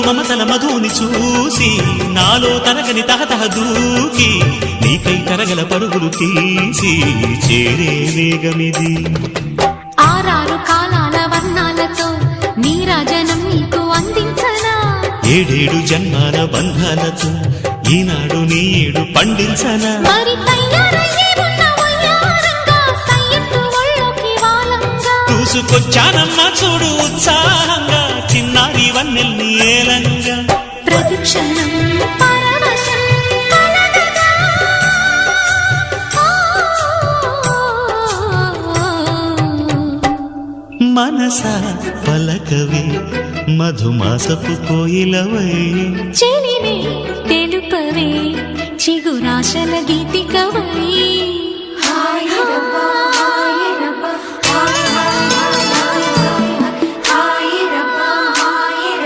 మమతల మధుని చూసి నాలో తరగని తహతహ దూకి నీకై తరగల పరుగులు తీసి చేరే వేగమిది. ఆరారు కాలాల వర్ణాలతో నీరాజనం నీకు అందించనా, ఏడేడు జన్మాల బంధాలతో ఈనాడు నీడు పండించనా. మరి తయారయ్యే ఉన్న వయ్యారంగా సయ్యత్తు ఒళ్ళోకి వాలంగా చూసుకొచ్చానమ్మా చూడు ఉత్సాహంగా చిన్నారి వన్నెల్ని ఏలంగా. ప్రతిక్షణం పరవశం కలగగా మనసా పలకవే మధుమాసపు కోయిలవై, చెలివే తెలుపవే చిగురాశల గీతికవై.